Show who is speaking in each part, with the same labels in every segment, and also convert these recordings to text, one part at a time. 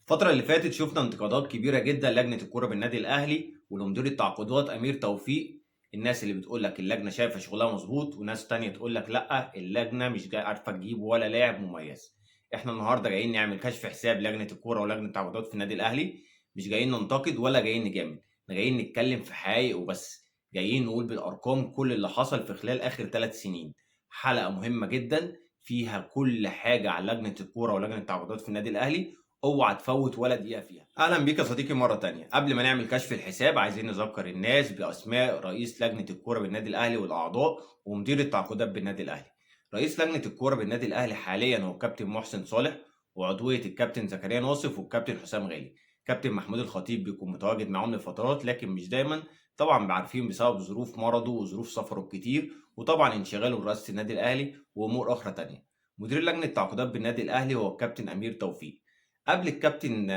Speaker 1: الفترة اللي فاتت شفنا انتقادات كبيرة جدا لجنة الكورة بالنادي الأهلي ولمدير التعاقدات أمير توفيق. الناس اللي بتقول لك اللجنة شايفة شغلها مظبوط، وناس تانية تقول لك لا اللجنة مش جاي عارفة تجيب ولا لاعب مميز. احنا النهارده جايين نعمل كشف حساب لجنة الكورة ولجنة التعاقدات في النادي الأهلي. مش جايين ننتقد ولا جايين نجامل، احنا جايين نتكلم في حقائق وبس. جايين نقول بالأرقام كل اللي حصل في خلال آخر 3 سنين. حلقة مهمة جدا فيها كل حاجة عن لجنة الكورة ولجنة التعاقدات في النادي الأهلي. اوعى تفوت ولا دقيقة فيها. اهلا بيك يا صديقي مرة تانية. قبل ما نعمل كشف الحساب عايزين نذكر الناس باسماء رئيس لجنة الكورة بالنادي الاهلي والاعضاء ومدير التعاقدات بالنادي الاهلي. رئيس لجنة الكورة بالنادي الاهلي حاليا هو الكابتن محسن صالح، وعضوية الكابتن زكريا ناصف والكابتن حسام غالي. كابتن محمود الخطيب بيكون متواجد معاهم لفترات لكن مش دايما، طبعا عارفين بسبب ظروف مرضه وظروف سفره الكتير، وطبعا انشغاله برئاسة النادي الاهلي وامور اخرى تانية. مدير لجنة التعاقدات بالنادي الاهلي هو الكابتن امير توفيق. قبل الكابتن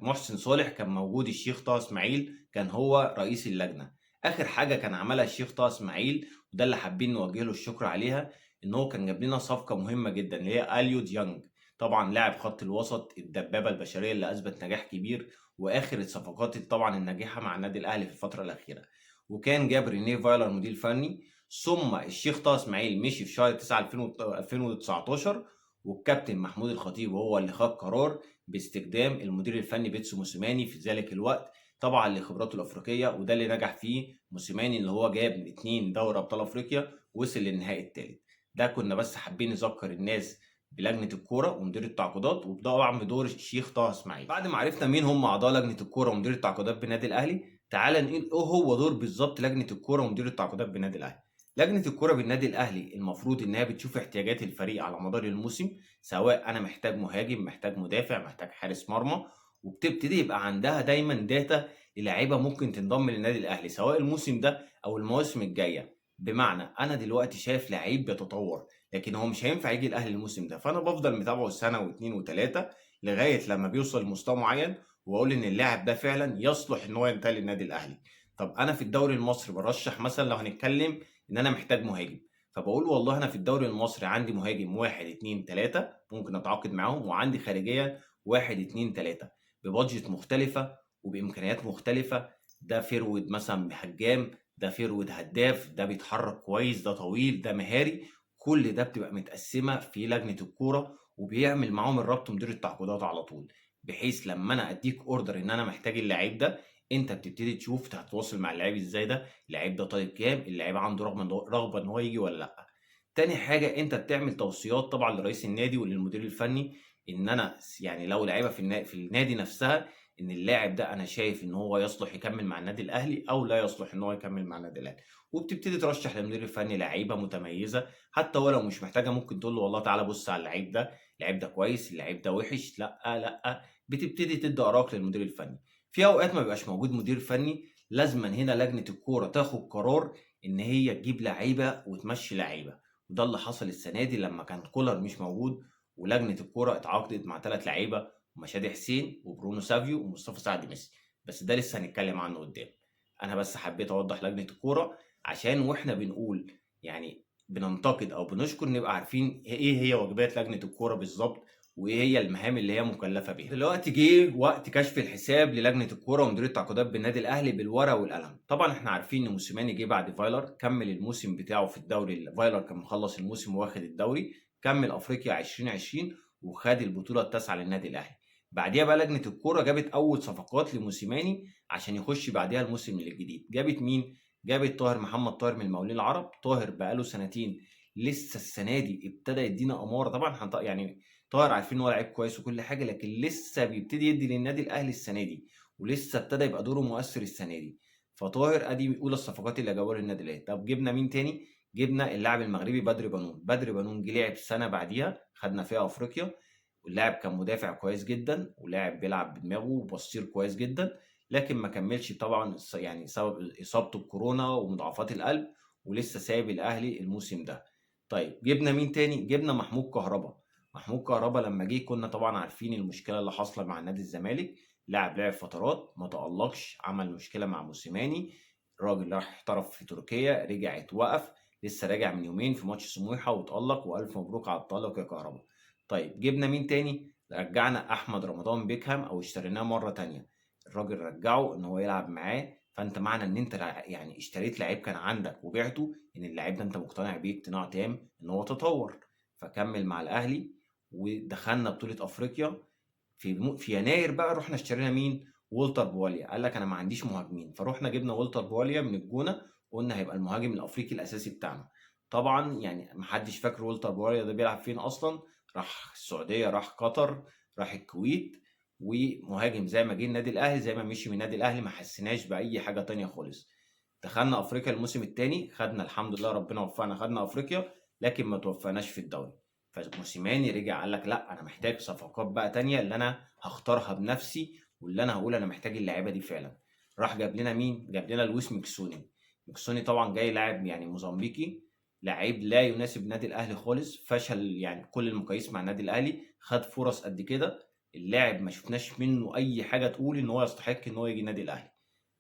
Speaker 1: محسن صالح كان موجود الشيخ طه اسماعيل، كان هو رئيس اللجنه. اخر حاجه كان عملها الشيخ طه اسماعيل وده اللي حابين نوجه له الشكر عليها، ان هو كان جاب لنا صفقه مهمه جدا اللي هي اليو ديانج. طبعا لاعب خط الوسط الدبابه البشريه اللي اثبت نجاح كبير، واخر الصفقات طبعا الناجحه مع النادي الاهلي في الفتره الاخيره. وكان جاب رينيه فايلر مدير فني. ثم الشيخ طه اسماعيل مشي في شهر 9 2019، والكابتن محمود الخطيب هو اللي خد قرار باستخدام المدير الفني بيتسو موسيماني في ذلك الوقت، طبعا لخبراته الافريقيه، وده اللي نجح فيه موسيماني اللي هو جاب 2 دوري ابطال افريقيا وصل للنهائي الثالث. ده كنا بس حابين نذكر الناس بلجنه الكوره ومدير التعاقدات، وطبعا بدور الشيخ طه اسماعيل. بعد ما عرفنا مين هم اعضاء لجنه الكوره ومدير التعاقدات بالنادي الاهلي، تعال نقول ايه هو دور بالظبط لجنه الكوره ومدير التعاقدات بالنادي الاهلي. لجنه الكوره بالنادي الاهلي المفروض انها بتشوف احتياجات الفريق على مدار الموسم، سواء انا محتاج مهاجم، محتاج مدافع، محتاج حارس مرمى. وبتبتدي يبقى عندها دايما داتا للاعيبه ممكن تنضم للنادي الاهلي سواء الموسم ده او المواسم الجايه. بمعنى انا دلوقتي شايف لعيب بيتطور لكن هو مش هينفع يجي الاهلي الموسم ده، فانا بفضل متابعه سنه واثنين وثلاثه لغايه لما بيوصل لمستوى معين، واقول ان اللاعب ده فعلا يصلح ان هو ينتقل للنادي الاهلي. طب انا في الدوري المصري برشح مثلا لو هنتكلم ان انا محتاج مهاجم، فبقول والله انا في الدوري المصري عندي مهاجم واحد اتنين تلاته ممكن اتعاقد معاهم، وعندي خارجيا واحد اتنين تلاته ببادجت مختلفه وبامكانيات مختلفه. ده فيرود مثلا بحجام، ده فيرود هداف، ده بيتحرك كويس، ده طويل، ده مهاري. كل ده بتبقى متقسمه في لجنه الكوره، وبيعمل معاهم الربط مدير التعاقدات على طول، بحيث لما انا اديك اوردر ان انا محتاج اللعيب ده، انت بتبتدي تشوف هتتواصل مع اللعيب ازاي، ده اللعيب ده طيب كام، اللعيب عنده رغبه ان هو يجي ولا لا. تاني حاجه انت بتعمل توصيات طبعا لرئيس النادي وللمدير الفني، ان انا يعني لو لعيبه في النادي نفسها، ان اللاعب ده انا شايف ان هو يصلح يكمل مع النادي الاهلي او لا يصلح ان هو يكمل مع النادي الاهلي. وبتبتدي ترشح للمدير الفني لعيبه متميزه، حتى ولو مش محتاجه ممكن تقول له والله تعالى بص على اللعيب ده، اللعيب ده كويس، اللعيب ده وحش، لا لا. بتبتدي تدي اراك للمدير الفني. في اوقات ما بيبقاش موجود مدير فني، لازما هنا لجنه الكوره تاخد قرار ان هي تجيب لعيبه وتمشي لعيبه. وده اللي حصل السنه دي لما كان كولر مش موجود، ولجنه الكوره اتعاقدت مع 3 لعيبه: مشادي حسين وبرونو سافيو ومصطفى سعد ميسي. بس ده لسه هنتكلم عنه قدام. انا بس حبيت اوضح لجنه الكوره عشان واحنا بنقول يعني بننتقد او بنشكر نبقى عارفين ايه هي واجبات لجنه الكوره بالظبط، وايه هي المهام اللي هي مكلفه بيها. دلوقتي جه وقت كشف الحساب للجنه الكوره ومدير التعاقدات بالنادي الاهلي بالورقه والقلم. طبعا احنا عارفين ان موسيماني جه بعد فايلر، كمل الموسم بتاعه في الدوري. فايلر كان مخلص الموسم واخد الدوري، كمل افريقيا 2020 وخد البطوله التاسعه للنادي الاهلي. بعديها بقى لجنه الكوره جابت اول صفقات لموسيماني عشان يخش بعديها الموسم الجديد. جابت مين؟ جابت طاهر محمد طاهر من المقاولين العرب. طاهر بقاله سنتين، لسه السنه دي ابتدى يدينا اماره. طبعا يعني طاهر عارفين ان هو لعيب كويس وكل حاجه، لكن لسه بيبتدي يدي للنادي الاهلي السنه دي، ولسه ابتدى يبقى دوره مؤثر السنه دي. فطاهر ادي اولى الصفقات اللي جابوها للنادي الاهلي. طب جبنا مين تاني؟ جبنا اللاعب المغربي بدر بنون. بدر بنون جه لعب سنه بعديها خدنا فيها افريقيا، واللاعب كان مدافع كويس جدا ولاعب بيلعب بدماغه وبصير كويس جدا، لكن ما كملش طبعا يعني سبب اصابته بكورونا ومضاعفات القلب، ولسه سايب الاهلي الموسم ده. طيب جبنا مين تاني؟ جبنا محمود كهربا. محمود كهربا لما جه كنا طبعا عارفين المشكله اللي حاصله مع نادي الزمالك. لاعب لعب فترات ما تألقش، عمل مشكله مع موسيماني. الراجل راح احترف في تركيا، رجع اتوقف، لسه راجع من يومين في ماتش سموحه وتألق، والف مبروك على التألق يا كهربا. طيب جبنا مين تاني؟ رجعنا احمد رمضان بيكهام او اشتريناه مره تانية. الراجل رجعه ان هو يلعب معاه، فانت معنى ان انت يعني اشتريت لعيب كان عندك وبعته، ان اللعيب ده انت مقتنع بيه اقتناع تام ان هو تطور، فكمل مع الاهلي. ودخلنا بطوله افريقيا في يناير بقى، رحنا اشترينا مين؟ والتر بواليا. قال لك انا ما عنديش مهاجمين، فروحنا جبنا والتر بواليا من الجونه، قلنا هيبقى المهاجم الافريقي الاساسي بتاعنا. طبعا يعني محدش فاكر والتر بواليا ده بيلعب فين اصلا. راح السعوديه، راح قطر، راح الكويت، ومهاجم زي ما جه النادي الاهلي زي ما مشي من النادي الاهلي، ما حسيناش باي حاجه تانية خالص. دخلنا افريقيا الموسم الثاني، خدنا الحمد لله ربنا وفقنا، خدنا افريقيا، لكن ما توفقناش في الدوري. فموسيماني رجع قال لك لا انا محتاج صفقات بقى تانية اللي انا هختارها بنفسي، واللي انا هقول انا محتاج اللعيبه دي فعلا. راح جاب لنا مين؟ جاب لنا لويس ميكسوني. ميكسوني طبعا جاي لاعب يعني موزمبيقي، لعيب لا يناسب النادي الاهلي خالص، فشل يعني كل المقاييس مع النادي الاهلي، خد فرص قد كده، اللاعب ما شفناش منه اي حاجه تقول ان هو يستحق ان هو يجي النادي الاهلي.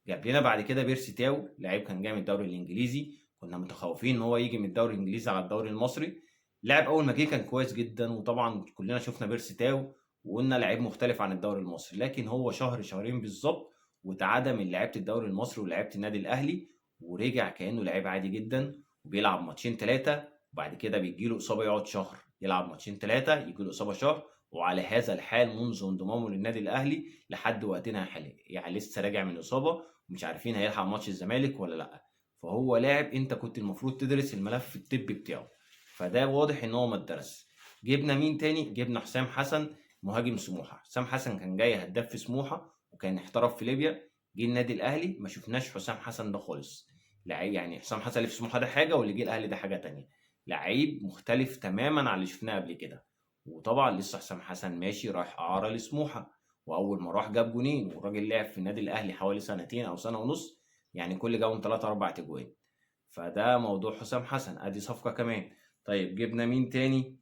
Speaker 1: جاب لنا بعد كده بيرسي تاو، لعيب كان جاي من الدوري الانجليزي، كنا متخوفين ان هو يجي من الدوري الانجليزي على الدوري المصري. لاعب اول ما جه كان كويس جدا، وطبعا كلنا شفنا بيرسي تاو وقلنا لعيب مختلف عن الدوري المصري، لكن هو شهر شهرين بالظبط وتعادى من لعيبه الدوري المصري ولعيبه النادي الاهلي، ورجع كانه لعيب عادي جدا، وبيلعب ماتشين ثلاثه وبعد كده بيجي له اصابه يقعد شهر، يلعب ماتشين ثلاثه يجي له اصابه شهر، وعلى هذا الحال منذ انضمامه للنادي الاهلي لحد وقتنا الحالي، يعني لسه راجع من اصابه ومش عارفين هيلحق ماتش الزمالك ولا لا. فهو لاعب انت كنت المفروض تدرس الملف الطبي بتاعه، فده واضح ان هو ما اتدرس. جبنا مين تاني؟ جبنا حسام حسن مهاجم سموحه. حسام حسن كان جاي هداف في سموحه وكان احترف في ليبيا، جه النادي الاهلي ما شفناش حسام حسن ده خالص. لعيب يعني حسام حسن اللي في سموحه ده حاجه، واللي جه الاهلي ده حاجه تانية، لعيب مختلف تماما عن اللي شفناه قبل كده. وطبعا لسه حسام حسن ماشي رايح اعاره لسموحه، واول ما راح جاب جونين، والراجل لعب في النادي الاهلي حوالي سنتين او سنه ونص، يعني كل جابهم 3 4 تجوان. فده موضوع حسام حسن، ادي صفقه كمان. طيب جبنا مين تاني؟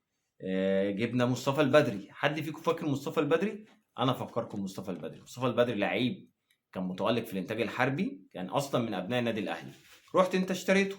Speaker 1: جبنا مصطفى البدري. حد فيكم فاكر مصطفى البدري؟ انا فكركم مصطفى البدري. مصطفى البدري لعيب كان متألق في الانتاج الحربي، كان اصلا من ابناء النادي الاهلي، رحت انت اشتريته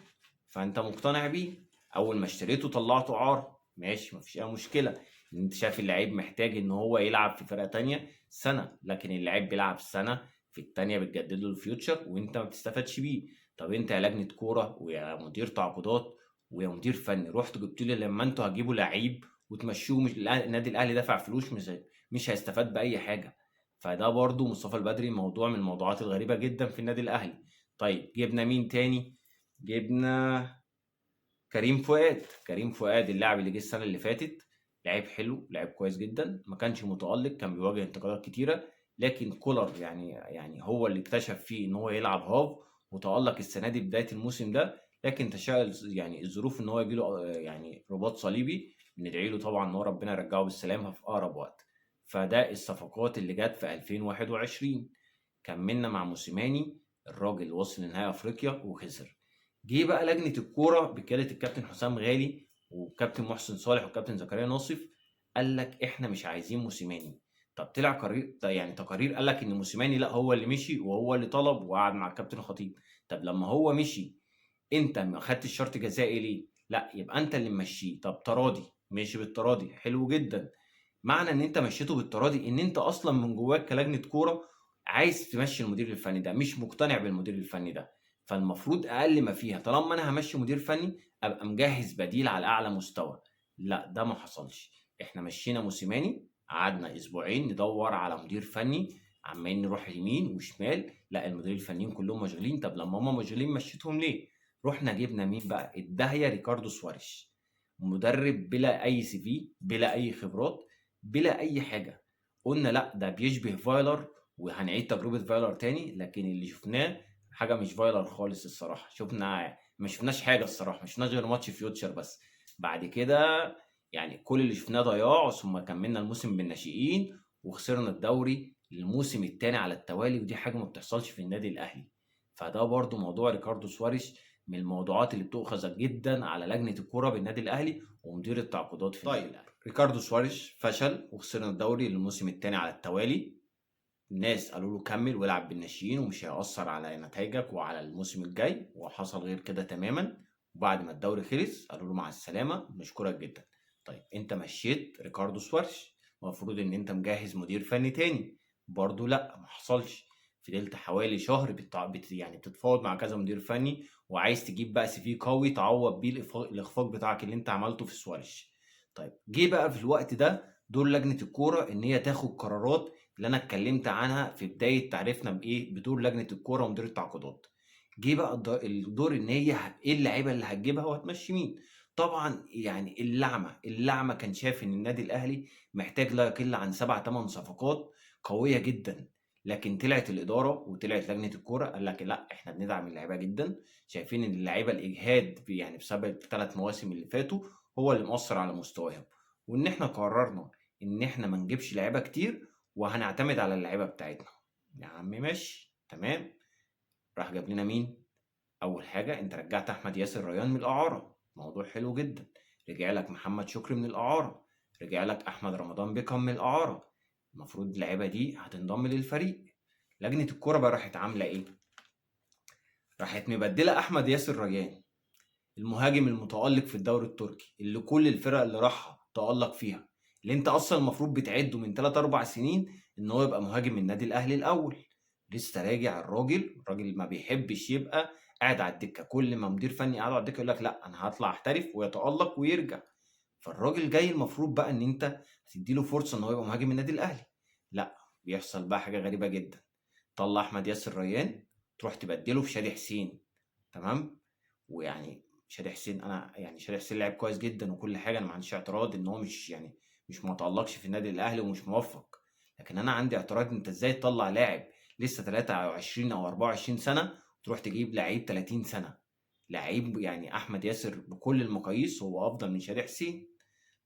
Speaker 1: فانت مقتنع بيه، اول ما اشتريته طلعته عار، ماشي مفيش اي مشكله، انت شايف اللعيب محتاج ان هو يلعب في فرقه تانية سنه، لكن اللعيب بيلعب سنه في التانية بتجدد له الفيوتشر وانت ما بتستفادش بيه. طب انت يا لجنه كوره ويا مدير تعاقدات ويا مدير فني رحت جبت لي لما انتوا هتجيبوا لعيب وتمشوه، مش النادي الاهلي دفع فلوس مش هيستفاد باي حاجه. فده برضو مصطفى البدري موضوع من الموضوعات الغريبه جدا في النادي الاهلي. طيب جبنا مين تاني؟ جبنا كريم فؤاد. كريم فؤاد اللاعب اللي جه السنه اللي فاتت، لعيب حلو، لعيب كويس جدا، ما كانش متألق، كان بيواجه انتقادات كتيره، لكن كولر يعني هو اللي اكتشف فيه ان هو يلعب هاف، وتألق السنه دي بدايه الموسم ده، لكن تشاء يعني الظروف ان هو يجي له يعني رباط صليبي، بندعي له طبعا ان هو ربنا يرجعه بالسلامه في اقرب وقت. فده الصفقات اللي جت في 2021. كملنا مع موسيماني، الراجل وصل لنهائي افريقيا وخسر. جه بقى لجنه الكوره بقياده الكابتن حسام غالي والكابتن محسن صالح والكابتن زكريا ناصف، قال لك احنا مش عايزين موسيماني. طب طلع قرير يعني تقارير قال لك ان موسيماني لا هو اللي مشي وهو اللي طلب وقعد مع الكابتن الخطيب. طب لما هو مشي انت ما خدتش شرط جزائي ليه؟ لا يبقى انت اللي ممشيه. طب تراضي، ماشي بالتراضي حلو جدا. معنى ان انت مشيته بالتراضي ان انت اصلا من جواك كلجنه كوره عايز تمشي المدير الفني ده، مش مقتنع بالمدير الفني ده. فالمفروض اقل ما فيها طالما انا همشي مدير فني ابقى مجهز بديل على اعلى مستوى. لا ده ما حصلش. احنا مشينا موسيماني، قعدنا اسبوعين ندور على مدير فني، عمالين نروح يمين وشمال، لا المديرين الفنيين كلهم مشغولين. طب لما هم مشغولين مشيتهم ليه؟ رحنا جبنا مين بقى؟ الداهيه ريكاردو سواريش، مدرب بلا اي سي في، بلا اي خبرات، بلا اي حاجه. قلنا لا ده بيشبه فايلر وهنعيد تجربه فايلر تاني، لكن اللي شفناه حاجه مش فايلر خالص الصراحه. ما شفناش حاجه الصراحه، ما شفناش غير ماتش فيوتشر بس. بعد كده يعني كل اللي شفناه ضياع، ثم كملنا الموسم بالناشئين وخسرنا الدوري الموسم الثاني على التوالي، ودي حاجه ما بتحصلش في النادي الاهلي. فده برضو موضوع ريكاردو سواريش من الموضوعات اللي بتؤخذ جدا على لجنه الكوره بالنادي الاهلي ومدير التعاقدات في النادي الاهلي. ريكاردو سواريش فشل وخسرنا الدوري للموسم الثاني على التوالي. الناس قالوا له كمل والعب بالناشئين ومش هيأثر على نتائجك وعلى الموسم الجاي، وحصل غير كده تماما. وبعد ما الدوري خلص قالوا له مع السلامة نشكرك جدا. طيب انت مشيت ريكاردو سوارش المفروض ان انت مجهز مدير فني تاني. برضو لا، ما حصلش. فضلت حوالي شهر يعني بتتفاوض مع كذا مدير فني، وعايز تجيب بقى CV قوي تعوض بيه الاخفاق بتاعك اللي انت عملته في السوالش. طيب جه بقى في الوقت ده دور لجنة الكورة ان هي تاخد قرارات اللي انا اتكلمت عنها في بداية تعريفنا بايه بدور لجنة الكورة ومدير التعاقدات. جه بقى الدور ان هي ايه اللعيبة اللي هتجيبها وهتمشي مين. طبعا يعني اللعمة كان شايف ان النادي الاهلي محتاج لا يقل عن 7 8 صفقات قوية جدا. لكن طلعت الإدارة وطلعت لجنة الكورة قال لك لا، احنا بندعم اللعيبة جدا، شايفين ان اللعيبة الإجهاد يعني بسبب ال3 مواسم اللي فاتوا هو اللي مؤثر على مستواهم، وان احنا قررنا ان احنا ما نجيبش لعيبة كتير وهنعتمد على اللعيبة بتاعتنا. يا عم ماشي تمام. راح جاب لنا مين؟ أول حاجة أنت رجعت أحمد ياسر ريان من الإعارة، موضوع حلو جدا. رجع لك محمد شكري من الإعارة، رجع لك أحمد رمضان بيكم من الإعارة. المفروض اللعيبة دي هتنضم للفريق. لجنة الكورة بقى راحت عاملة إيه؟ راحت مبدلة أحمد ياسر ريان، المهاجم المتألق في الدوري التركي اللي كل الفرق اللي راحها تألق فيها، اللي انت اصلا المفروض بتعده من 3 4 سنين ان هو يبقى مهاجم النادي الاهلي الاول. لسه راجع الراجل ما بيحبش يبقى قاعد على الدكه، كل ما مدير فني قاعد على الدكه يقول لك لا انا هطلع احترف ويتألق ويرجع. فالراجل جاي المفروض بقى ان انت هتديله فرصه ان هو يبقى مهاجم النادي الاهلي. لا، بيحصل بقى حاجه غريبه جدا. طلع احمد ياسر ريان، تروح تبدله في شادي حسين. تمام. ويعني شادي حسين، انا يعني شادي حسين لعب كويس جدا وكل حاجه، انا ما عنديش اعتراض ان هو مش يعني مش متألقش في النادي الاهلي ومش موفق. لكن انا عندي اعتراض، انت ازاي تطلع لاعب لسه 23 او 24 سنه تروح تجيب لعيب 30 سنه؟ لعيب يعني احمد ياسر بكل المقاييس هو افضل من شادي حسين.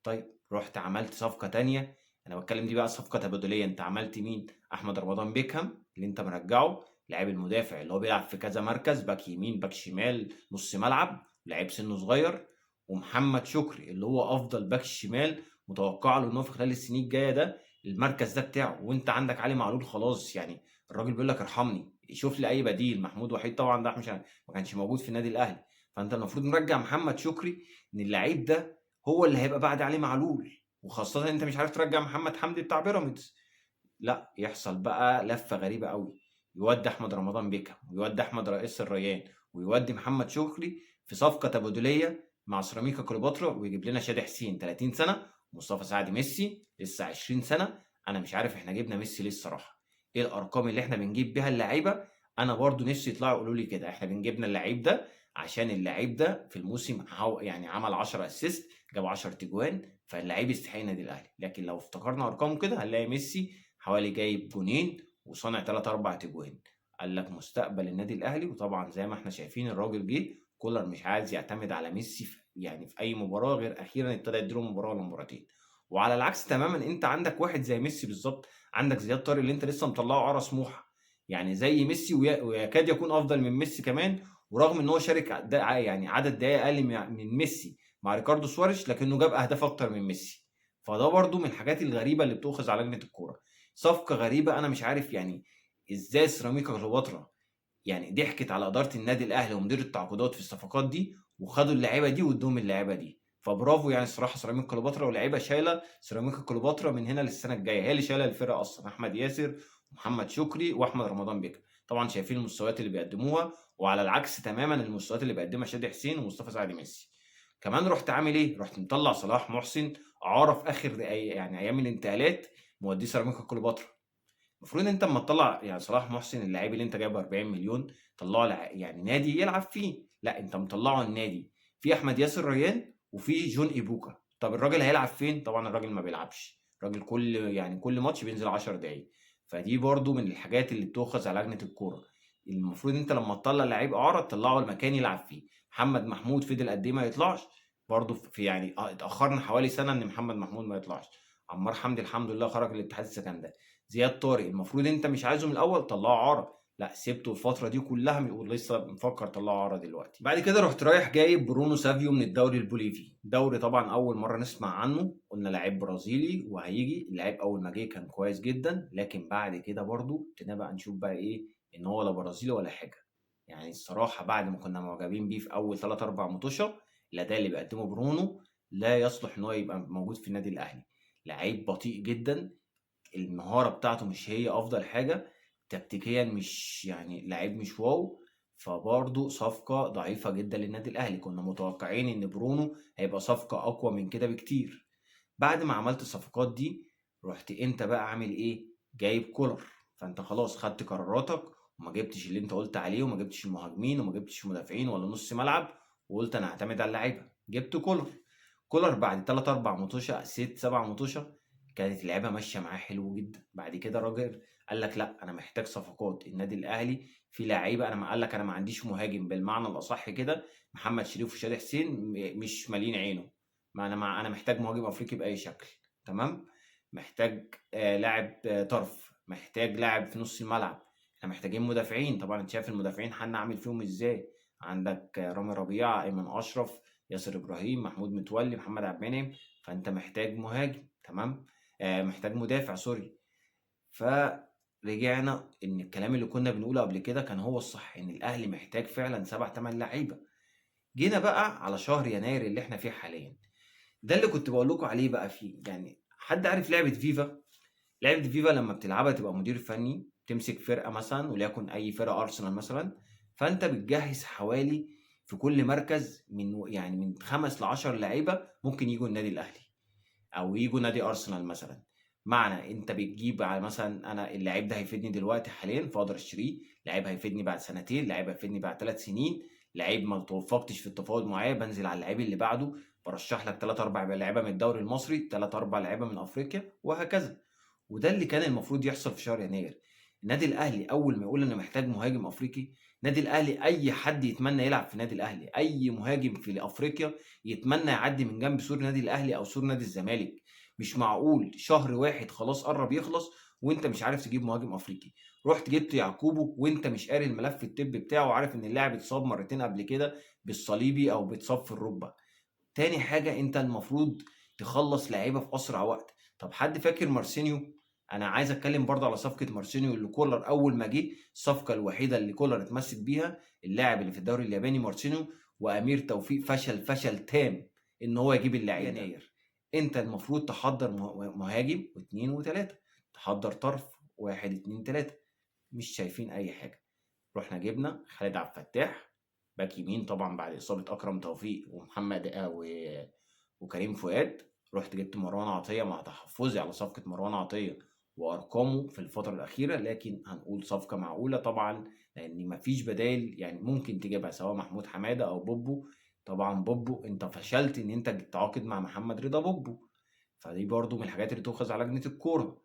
Speaker 1: طيب رحت عملت صفقه تانية، انا بتكلم دي بقى صفقه تبادليه. انت عملت مين؟ احمد رمضان بيكهام اللي انت مرجعه، لاعب المدافع اللي هو بيلعب في كذا مركز، باك يمين باك شمال نص ملعب، لاعب سنه صغير. ومحمد شكري اللي هو افضل باك شمال متوقع له ان هو في خلال السنين الجايه ده المركز ده بتاعه. وانت عندك علي معلول خلاص، يعني الراجل بيقول لك ارحمني شوف لي اي بديل. محمود وحيد طبعا ده مش ما كانش موجود في النادي الاهلي. فانت المفروض مرجع محمد شكري ان اللعيب ده هو اللي هيبقى بعد علي معلول، وخاصه ان انت مش عارف ترجع محمد حمدي بتاع بيراميدز. لا، يحصل بقى لفه غريبه قوي، يودي احمد رمضان بيكهام ويودي احمد رئيس الريان ويودي محمد شكري في صفقه تبادليه مع سيراميكا كليوباترا، ويجيب لنا شادي حسين 30 سنه، ومصطفى سعد ميسي لسه 20 سنه. انا مش عارف احنا جبنا ميسي ليه الصراحه، ايه الارقام اللي احنا بنجيب بيها اللعيبه؟ انا برضو نفسي يطلعوا يقولوا لي كده احنا بنجيبنا اللعيب ده عشان اللعيب ده في الموسم يعني عمل 10 اسيست، جاب 10 تجوان، فاللعيب يستحق النادي الاهلي. لكن لو افتكرنا ارقامه كده هنلاقي ميسي حوالي جايب جونين وصانع 3 4 تجوان. قال لك مستقبل النادي الاهلي. وطبعا زي ما احنا شايفين الراجل جه كولر مش عايز يعتمد على ميسي في اي مباراه، غير اخيرا ابتدى يديله مباراه ولا مباراتين. وعلى العكس تماما انت عندك واحد زي ميسي بالظبط، عندك زياد طارق اللي انت لسه مطلعه عرى سموحه، يعني زي ميسي ويكاد يكون افضل من ميسي كمان. ورغم ان هو شارك يعني عدد دقائق اقل من ميسي مع ريكاردو سواريش، لكنه جاب اهداف اكتر من ميسي. فده برضو من الحاجات الغريبه اللي بتؤخذ على لجنه الكوره. صفقه غريبه، انا مش عارف يعني ازاي سيراميكا كليوباترا يعني ضحكت على اداره النادي الاهلي ومدير التعاقدات في الصفقات دي، وخدوا اللعيبه دي وادوهم اللعيبه دي. فبرافو يعني الصراحه سيراميكا كليوباترا، واللعيبه شايله سيراميكا كليوباترا من هنا للسنه الجايه، هي اللي شايله الفرقه اصلا. احمد ياسر ومحمد شكري واحمد رمضان بيكا طبعا شايفين المستويات اللي بيقدموها، وعلى العكس تماما المستويات اللي بيقدمها شادي حسين ومصطفى سعد ميسي. كمان رحت عامل ايه؟ رحت مطلع صلاح محسن اعاره في اخر يعني ايام الانتقالات، موديه سيراميكا كليوباترا. المفروض انت اما تطلع يعني صلاح محسن اللاعب اللي انت جايبه 40 مليون طلعه يعني نادي يلعب فيه، لا انت مطلعه النادي في احمد ياسر ريان وفي جون ايبوكا. طب الراجل هيلعب فين؟ طبعا الراجل ما بيلعبش، الراجل كل ماتش بينزل 10 دقايق. فدي برضو من الحاجات اللي بتؤخذ على لجنه الكوره. المفروض انت لما تطلع لعيب اعاره تطلعه المكان يلعب فيه. محمد محمود فضل قد ايه ما يطلعش؟ برضو في يعني اتاخرنا حوالي سنه ان محمد محمود ما يطلعش. عمار حمدي الحمد لله خرج الاتحاد السكندري. زياد طارق المفروض انت مش عايزه من الاول طلعه عرض، لا سيبته الفتره دي كلها ولسه مفكر طلعه عرض دلوقتي. بعد كده رحت رايح جايب برونو سافيو من الدوري البوليفي، دوري طبعا اول مره نسمع عنه، قلنا لاعب برازيلي وهيجي. اللاعب اول ما جه كان كويس جدا، لكن بعد كده برضو ابتدينا بقى نشوف بقى ايه، ان هو لا برازيلي ولا حاجه. يعني الصراحه بعد ما كنا معجبين بيه في اول 3 4 ماتشات، الاداء اللي بيقدمه برونو لا يصلح ان هو يبقى موجود في النادي الاهلي. لعيب بطيء جدا، المهارة بتاعته مش هي افضل حاجة، تكتيكيا مش يعني لعيب مش واو. فبرضه صفقة ضعيفة جدا للنادي الاهلي، كنا متوقعين ان برونو هيبقى صفقة اقوى من كده بكتير. بعد ما عملت الصفقات دي، رحت انت بقى عامل ايه؟ جايب كولر. فانت خلاص خدت قراراتك، وما جبتش اللي انت قلت عليه، وما جبتش المهاجمين، وما جبتش المدافعين ولا نص ملعب، وقلت انا هعتمد على اللعيبه، جبت كولر. كولر بعد 3 4 مطوشه، 6 7 مطوشه، كانت اللعيبه ماشيه معاه حلو جدا. بعد كده الراجل قال لك لا انا محتاج صفقات. النادي الاهلي في لعيبه، انا ما قال لك انا ما عنديش مهاجم بالمعنى الاصح كده، محمد شريف وشادي حسين مش مالين عينه. ما انا محتاج مهاجم افريقي باي شكل. تمام. محتاج لاعب طرف، محتاج لاعب في نص الملعب. احنا محتاجين مدافعين. طبعا انت شايف المدافعين حنا عامل فيهم ازاي. عندك رامي ربيعه، ايمن اشرف، ياسر ابراهيم، محمود متولي، محمد عبد المنعم. فانت محتاج مهاجم. تمام. محتاج مدافع، سوري. فرجعنا ان الكلام اللي كنا بنقوله قبل كده كان هو الصح، ان الاهلي محتاج فعلا 7 8 لعيبه. جينا بقى على شهر يناير اللي احنا فيه حاليا، ده اللي كنت بقول لكم عليه بقى. فيه يعني حد عارف لعبة فيفا؟ لعبة فيفا لما بتلعبها تبقى مدير فني، تمسك فرقة مثلا وليكن أي فرقة أرسنال مثلا، فأنت بتجهز حوالي في كل مركز من 5 ل10 لعيبة ممكن يجوا النادي الأهلي او يجوا نادي ارسنال مثلا. معنى انت بتجيب على مثلا انا اللعيب ده هيفيدني دلوقتي حاليا فاقدر اشتريه، لعيب هيفيدني بعد سنتين، لعيب هيفيدني بعد 3 سنين، لعيب ما توفقتش في التفاوض معاه بنزل على اللعيب اللي بعده، برشح لك 3 4 لعيبه من الدوري المصري، 3 4 لعيبه من افريقيا، وهكذا. وده اللي كان المفروض يحصل في شهر يناير. النادي الاهلي اول ما يقول انا محتاج مهاجم افريقي، النادي الاهلي اي حد يتمنى يلعب في النادي الاهلي، اي مهاجم في افريقيا يتمنى يعدي من جنب سور النادي الاهلي او سور نادي الزمالك. مش معقول شهر واحد خلاص قرب يخلص وانت مش عارف تجيب مهاجم افريقي. رحت جبت يعقوبو وانت مش قاري الملف الطبي بتاعه، وعارف ان اللاعب اتصاب مرتين قبل كده بالصليبي او بيتصاب في الركبه. تاني حاجه، انت المفروض تخلص لعيبه في اسرع وقت. طب حد فاكر مارسينيو؟ انا عايز اتكلم برضه على صفقه مارسينيو اللي كولر اول ما جه، الصفقه الوحيده اللي كولر اتمسك بيها اللاعب اللي في الدوري الياباني مارسينيو. وامير توفيق فشل تام ان هو يجيب اللاعب ده. يناير انت المفروض تحضر مهاجم واثنين وثلاثه، تحضر طرف واحد اثنين ثلاثه، مش شايفين اي حاجه. رحنا جبنا خالد عبد الفتاح باك يمين طبعا بعد اصابه اكرم توفيق ومحمد وكريم فؤاد. رحت جبت مروان عطيه مع تحفظي على صفقه مروان عطيه وارقامه في الفتره الاخيره، لكن هنقول صفقه معقوله طبعا، لان مفيش بدايل يعني ممكن تجيبها سواء محمود حماده او بوبو. طبعا بوبو انت فشلت ان انت تتعاقد مع محمد رضا بوبو، فدي برضو من الحاجات اللي تؤخذ على لجنه الكوره.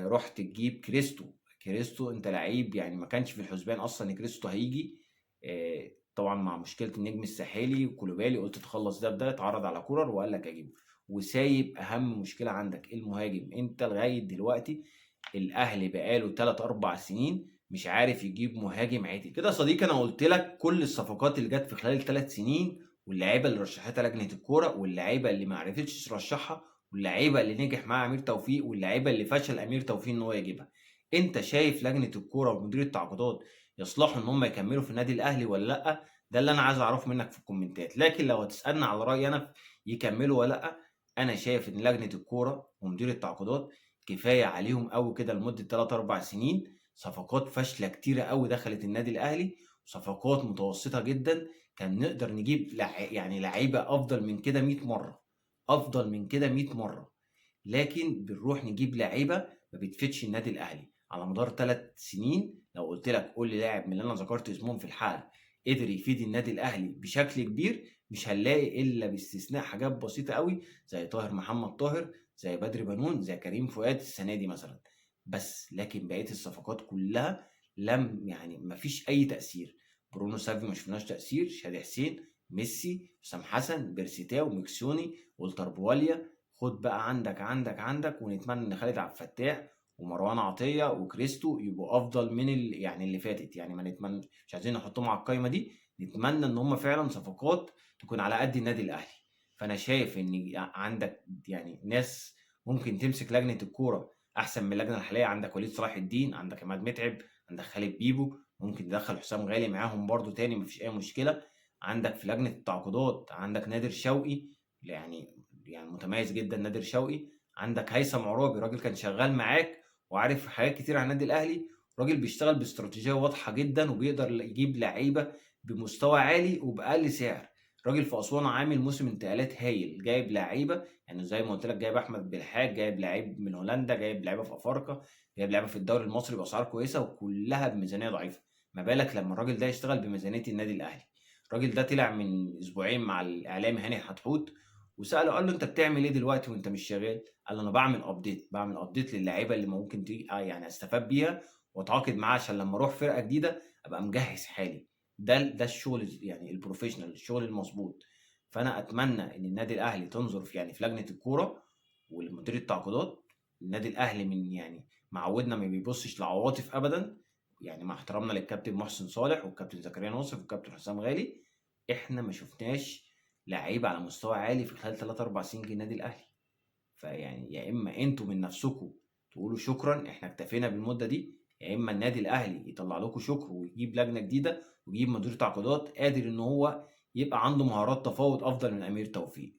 Speaker 1: رحت تجيب كريستو. كريستو انت لعيب يعني ما كانش في الحسبان اصلا ان كريستو هيجي. طبعا مع مشكله النجم الساحلي وكولوبالي قلت تخلص ده بده، اتعرض على كولر وقال لك اجيبه. وسايب اهم مشكله عندك المهاجم. انت لغايه دلوقتي الاهلي بقاله 3 4 سنين مش عارف يجيب مهاجم عادي كده. يا صديقي انا قلت لك كل الصفقات اللي جت في خلال 3 سنين، واللعيبه اللي رشحتها لجنه الكوره، واللعيبه اللي ما عرفتش ترشحها، واللعيبه اللي نجح معاها امير توفيق، واللعيبه اللي فشل امير توفيق ان هو يجيبها. انت شايف لجنه الكوره ومدير التعاقدات يصلحوا ان هم يكملوا في النادي الاهلي ولا لا؟ ده اللي انا عايز اعرفه منك في الكومنتات. لكن لو هتسالني على رايي انا يكملوا ولا لا، انا شايف ان لجنه الكوره ومدير التعاقدات كفايه عليهم قوي كده لمده 3 4 سنين. صفقات فاشله كتيره قوي دخلت النادي الاهلي، وصفقات متوسطه جدا. كان نقدر نجيب يعني لعيبه افضل من كده 100 مره، افضل من كده 100 مره. لكن بنروح نجيب لعيبه ما بتفيدش النادي الاهلي على مدار 3 سنين. لو قلت لك قول لي لاعب من اللي انا ذكرت اسمهم في الحلقه قدر يفيد النادي الاهلي بشكل كبير، مش هنلاقي الا باستثناء حاجات بسيطه قوي زي طاهر محمد طاهر، زي بدر بنون، زي كريم فؤاد السنه دي مثلا. بس لكن بقيه الصفقات كلها لم يعني ما فيش اي تاثير. برونو سافي ما شفناش تاثير، شادي حسين، ميسي، حسام حسن، بيرسيتاو، ميكسوني، والتر بواليا. خد بقى عندك ونتمنى ان خالد عبد الفتاح ومروان عطيه وكريستو يبقوا افضل من يعني اللي فاتت. يعني ما نتمنى، مش عايزين نحطهم على القايمه دي، نتمنى ان هم فعلا صفقات تكون على قد النادي الاهلي. فانا شايف ان عندك يعني ناس ممكن تمسك لجنه الكوره احسن من اللجنه الحاليه. عندك وليد صلاح الدين، عندك عماد متعب، عندك خالد بيبو، ممكن تدخل حسام غالي معاهم برضو تاني مفيش اي مشكله. عندك في لجنه التعاقدات عندك نادر شوقي، يعني متميز جدا نادر شوقي. عندك هيثم عرابي، راجل كان شغال معاك وعارف حاجات كتير عن النادي الاهلي، راجل بيشتغل باستراتيجيه واضحه جدا وبيقدر يجيب لعيبه بمستوى عالي وباقل سعر. راجل في اسوان عامل موسم انتقالات هايل، جايب لعيبه يعني زي ما قلت لك، جايب احمد بالحاج، جايب لعيب من هولندا، جايب لعيبه في افارقه، جايب لعيبه في الدوري المصري باسعار كويسه وكلها بميزانيه ضعيفه. ما بالك لما الراجل ده يشتغل بميزانيه النادي الاهلي؟ الراجل ده طلع من اسبوعين مع الاعلامي هاني حتحوت وساله، قال له انت بتعمل ايه دلوقتي وانت مش شغال؟ قال له انا بعمل ابديت للعيبه اللي ممكن تيجي يعني استفاد بيها واتعاقد معاها عشان لما اروح فرقه جديده ابقى مجهز حالي. ده الشغل يعني البروفيشنال، الشغل المظبوط. فانا اتمنى ان النادي الاهلي تنظر في يعني في لجنه الكوره والمدير التعاقدات. النادي الاهلي من يعني معودنا ما بيبصش لعواطف ابدا، يعني مع احترامنا للكابتن محسن صالح والكابتن زكريا ناصف والكابتن حسام غالي، احنا ما شفناش لعيبه على مستوى عالي في خلال 3 4 سنين في النادي الاهلي. فيعني يا اما انتوا من نفسكم تقولوا شكرا احنا اكتفينا بالمده دي، يا اما النادي الاهلي يطلع لكم شكر ويجيب لجنه جديده ويجيب مدير تعاقدات قادر ان هو يبقى عنده مهارات تفاوض افضل من امير توفيق.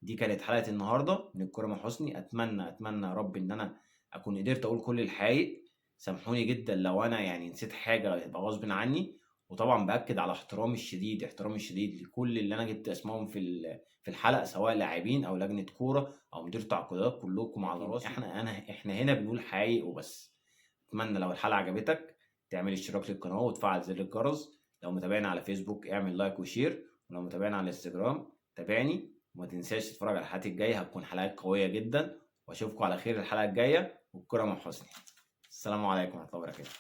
Speaker 1: دي كانت حلقه النهارده من الكوره مع حسني. اتمنى يا رب ان انا اكون قدرت اقول كل الحقائق. سامحوني جدا لو انا يعني نسيت حاجه يبقى غصب عني. وطبعا باكد على احترامي الشديد لكل اللي انا جبت اسمائهم في الحلقه، سواء لاعبين او لجنه كوره او مدير تعاقدات، كلكم على راسي. احنا هنا بنقول حقائق وبس. اتمنى لو الحلقه عجبتك تعمل اشتراك للقناه وتفعل زر الجرس. لو متابعنا على فيسبوك اعمل لايك وشير، ولو متابعنا على انستجرام تابعني. وما تنساش تتفرج على الحلقات الجايه، هتكون حلقات قويه جدا. واشوفكم على خير الحلقه الجايه، والكره مع حسني. السلام عليكم ورحمه الله وبركاته.